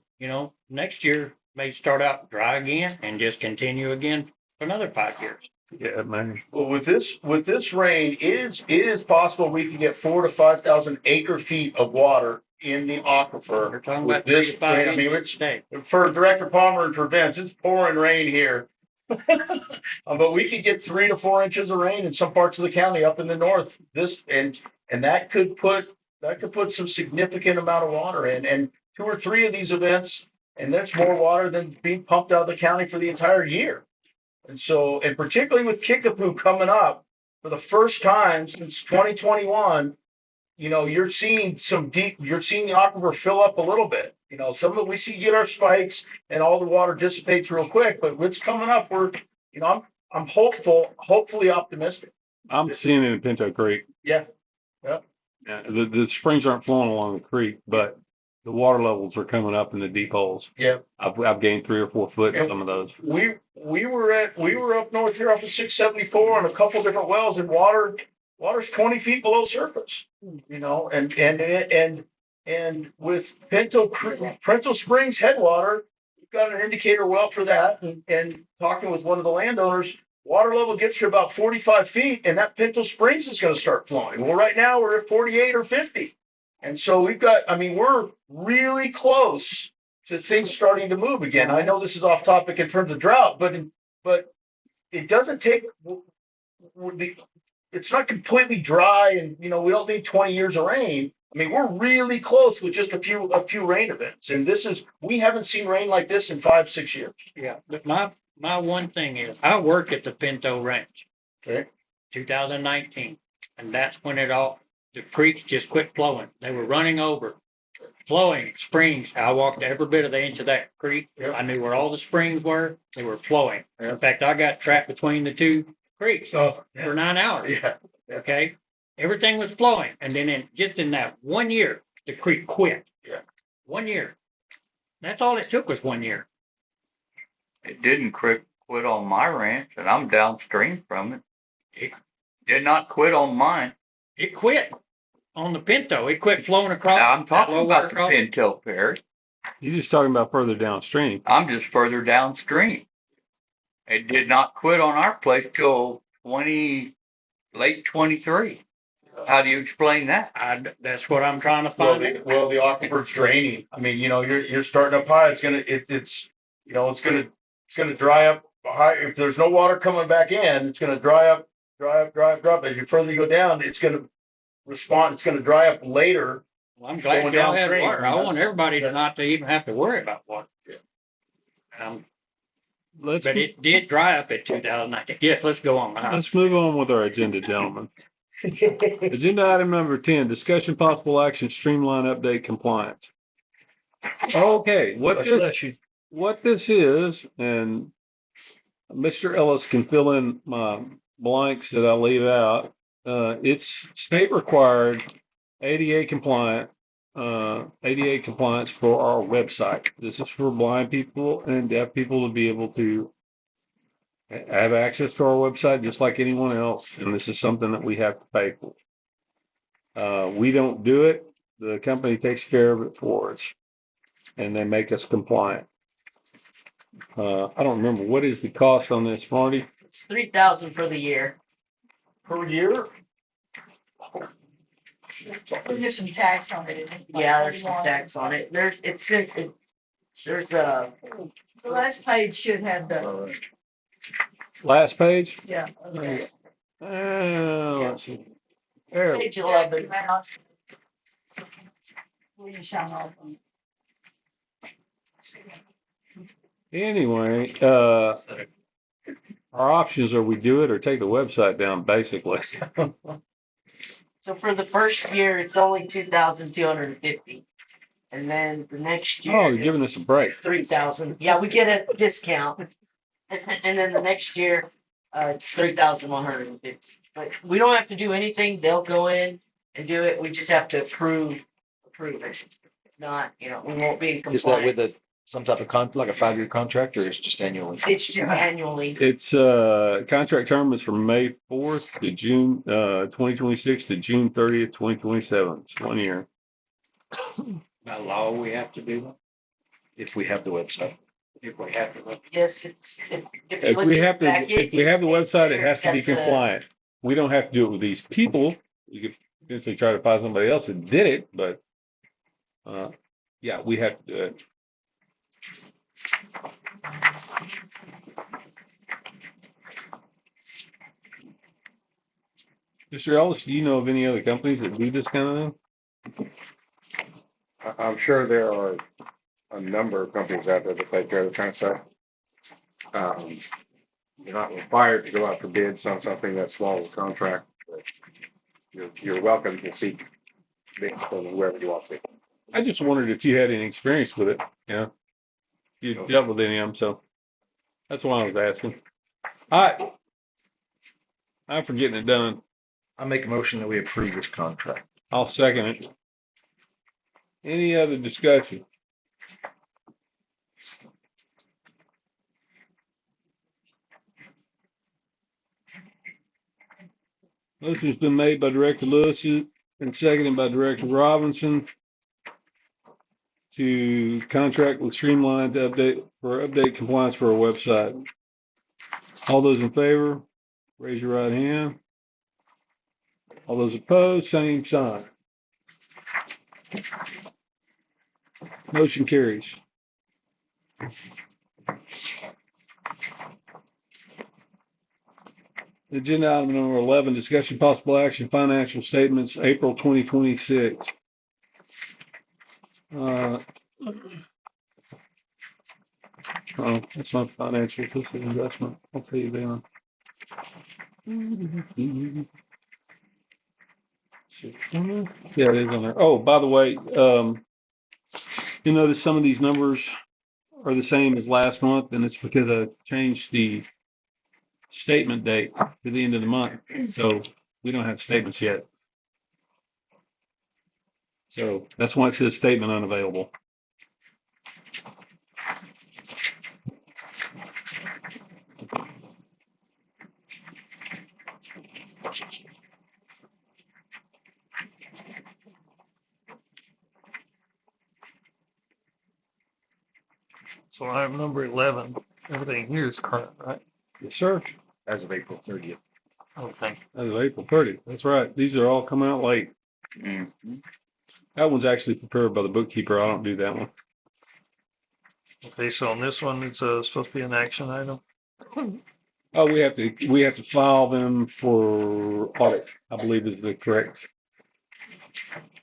next year may start out dry again and just continue again for another 5 years. Yeah, man. Well, with this rain, it is possible we can get 4,000 to 5,000 acre feet of water in the aquifer. We're talking with about 3 to 5 rain. I mean, inches a day. For Director Palmer and for Vince, it's pouring rain here. But we could get 3 to 4 inches of rain in some parts of the county up in the north. And that could put some significant amount of water in. And 2 or 3 of these events, and that's more water than being pumped out of the county for the entire year. And so, and particularly with Kickapoo coming up for the first time since 2021, you're seeing you're seeing the aquifer fill up a little bit. Some of it we see get our spikes and all the water dissipates real quick, but what's coming up, I'm hopefully optimistic. I'm seeing it in Pinto Creek. Yeah. Yeah, the springs aren't flowing along the creek, but the water levels are coming up in the deep holes. Yeah. I've gained 3 or 4 foot in And some of those. we were up north here off of 674 on a couple different wells, and water's 20 feet below surface. And with Pinto Springs headwater, we've got an indicator well for that. And talking with one of the landowners, water level gets to about 45 feet, and that Pinto Springs is going to start flowing. Well, right now we're at 48 or 50. And so we're really close to things starting to move again. I know this is off topic in terms of drought, but it doesn't take, it's not completely dry, and we don't need 20 years of rain. We're really close with just a few rain events, and we haven't seen rain like this in 5-6 years. Yeah, but my one thing is, I work at the Pinto Ranch. Okay. 2019, and that's when the creeks just quit flowing. They were running over, flowing springs. I walked every bit of the inch of that creek. Yep. I knew where all the springs were. They were flowing. In fact, I got trapped between the two creeks for 9 hours. Yeah. Okay, everything was flowing, and then in that 1 year, the creek quit. Yeah. 1 year. That's all it took was 1 year. It didn't quit on my ranch, and I'm downstream from it. It did not quit on mine. It quit on the Pinto. It quit flowing across. Now, I'm talking low about water the crossing. Pinto, Perry. You're just talking about further downstream. I'm just further downstream. It did not quit on our place till late 23. How do you explain that? That's what I'm trying to Well, find out. the aquifer's draining. You're starting up high. It's gonna dry up high. If there's no water coming back in, it's gonna dry up. As you further you go down, it's gonna respond. It's gonna dry up later. Well, I'm glad going y'all had downstream. water. I want everybody to not to even have to worry about water. Let's But it did dry up at 2019. Yes, let's go on. let's move on with our agenda, gentlemen. Agenda item number 10: discussion possible action, streamline update compliance. Okay, what this is, and Mr. Ellis can fill in my blanks that I leave out. It's state required ADA compliant, ADA compliance for our website. This is for blind people and deaf people to be able to have access to our website just like anyone else, and this is something that we have to pay for. We don't do it. The company takes care of it for us, and they make us compliant. I don't remember, what is the cost on this, Marty? It's 3,000 for the year. Per year? There's some tax on it. Yeah, there's some tax on it. There's The last page should have the, Last page? yeah. Okay. Let's see. There. page 11. Will you sign off on Anyway, our options are we do it or take the website down, basically. So for the first year, it's only 2,250, and then the next year, Oh, you're giving us a break. 3,000. Yeah, we get a discount, and then the next year, it's 3,150. But we don't have to do anything. They'll go in and do it. We just have to approve it. Not, we won't be in compliance. Is that with some type of like a 5-year contract, or it's just annually? It's just annually. It's contract term is from May 4th to June 2026 to June 30th, 2027. It's 1 year. By law, we have to do If we have the website. if we have to. Yes, it's if you If look we at have the packet, if we have the it's website, there, it has to be it's got the- compliant. We don't have to do it with these people. You could potentially try to find somebody else that did it, but yeah, we have to do it. Mr. Ellis, do you know of any other companies that do this kind of thing? I'm sure there are a number of companies out there that take care of this kind of stuff. You're not required to go out for bids on something that's small of a contract, but you're welcome to seek whoever you want to. I just wondered if you had any experience with it. You know, you dealt with any of them, so that's why I was asking. I'm for getting it done. I make a motion that we approve this contract. I'll second it. Any other discussion? Motion's been made by Director Lewis and seconded by Director Robinson to contract with Streamline to update compliance for our website. All those in favor, raise your right hand. All those opposed, same sign. Motion carries. Agenda item number 11, discussion possible action, financial statements, April 2026. Oh, that's not financial, this is investment. I'll tell you then. Yeah, it is on there. Oh, by the way, you notice some of these numbers are the same as last month, and it's because I changed the statement date to the end of the month. So we don't have statements yet. So that's why it says statement unavailable. So item number 11, everything here is current, right? Yes, sir. As of April 30th. Okay. That was April 30th. That's right. These are all coming out late. That one's actually prepared by the bookkeeper. I don't do that one. Okay, so on this one, it's supposed to be an action item. Oh, we have to file them for audit, I believe is the correct.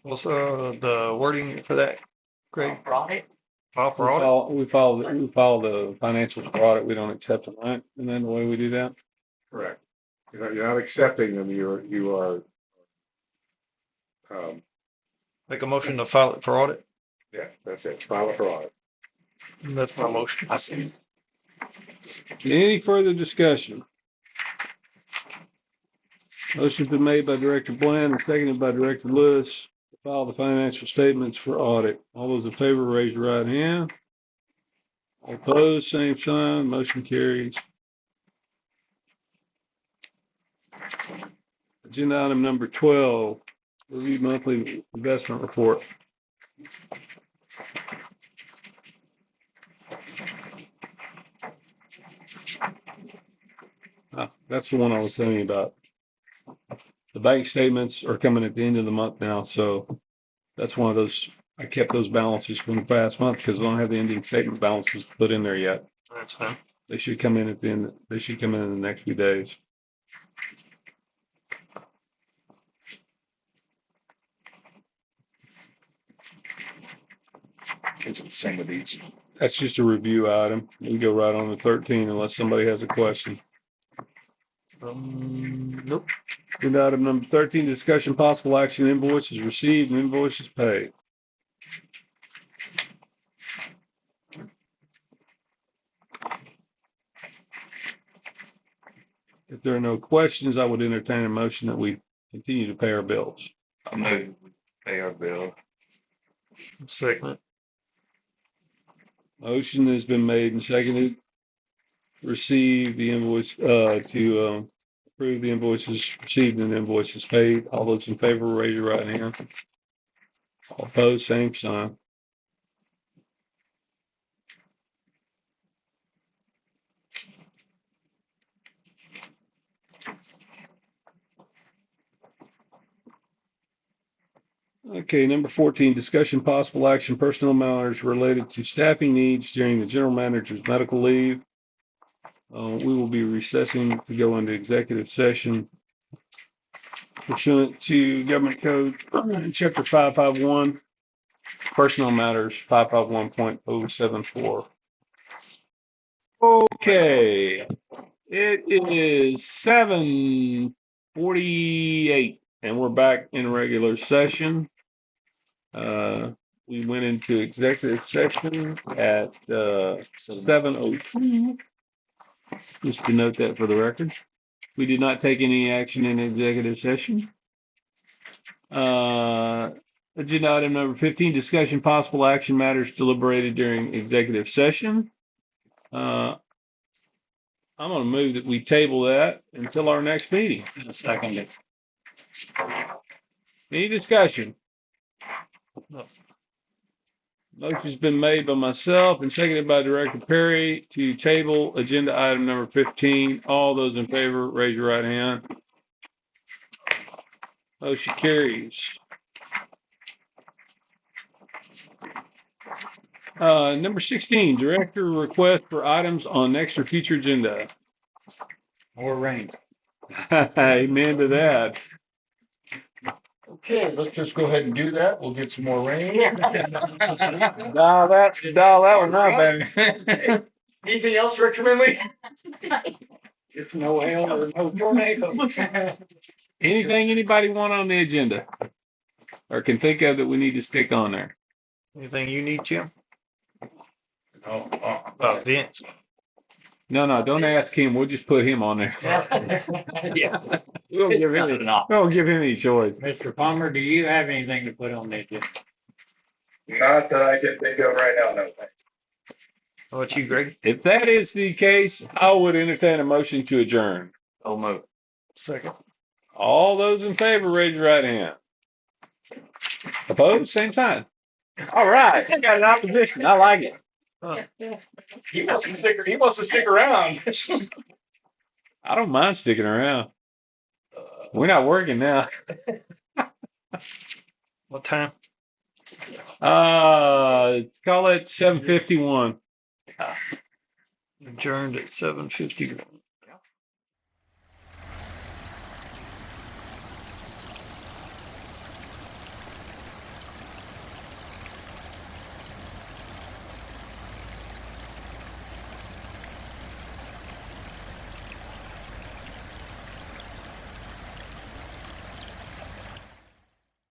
What's the wording for that, Greg? Audit? File for audit? We file the financials for audit. We don't accept them, right? And then the way we do that. Correct. You're not accepting them, you are, Make a motion to file it for audit? yeah, that's it, file it for audit. That's my motion. I see. Any further discussion? Motion's been made by Director Bland and seconded by Director Lewis to file the financial statements for audit. All those in favor, raise your right hand. All opposed, same sign. Motion carries. Agenda item number 12, review monthly investment report. That's the one I was telling you about. The bank statements are coming at the end of the month now, so that's one of those. I kept those balances from the past month because I don't have the ending statement balances put in there yet. That's fine. They should come in at the end. They should come in the next few days. It's the same with these. That's just a review item. We can go right on to 13 unless somebody has a question. Nope. Agenda item number 13, discussion possible action, invoices received and invoices paid. If there are no questions, I would entertain a motion that we continue to pay our bills. I move we pay our bill. Second. Motion has been made and seconded. Receive the invoice, to approve the invoices received and invoices paid. All those in favor, raise your right hand. All opposed, same sign. Okay, number 14, discussion possible action, personnel matters related to staffing needs during the general manager's medical leave. We will be recessing to go into executive session pursuant to Government Code Chapter 551, Personnel Matters 551.074. Okay, it is 7:48, and we're back in regular session. We went into executive session at 7:02. Just to note that for the record. We did not take any action in executive session. Agenda item number 15, discussion possible action matters deliberated during executive session. I'm going to move that we table that until our next meeting. Second it. Any discussion? No. Motion's been made by myself and seconded by Director Perry to table agenda item number 15. All those in favor, raise your right hand. Motion carries. Number 16, Director request for items on next or future agenda. More rain. Amen to that. Okay, let's just go ahead and do that. We'll get some more rain. Dial that one up, baby. Anything else, Director Minley? It's no hail or no tornado. Anything anybody want on the agenda or can think of that we need to stick on there? Anything you need, Jim? No, Vince. No, don't ask him. We'll just put him on there. Yeah. We don't give him any choice. Mr. Palmer, do you have anything to put on the agenda? Not that I can think of right now, no. How about you, Greg? If that is the case, I would entertain a motion to adjourn. Oh, move. Second. All those in favor, raise your right hand. Opposed, same sign. All right, you got an opposition. I like it. he wants to stick around. I don't mind sticking around. We're not working now. What time? Call it 7:51. Adjourned at 7:51.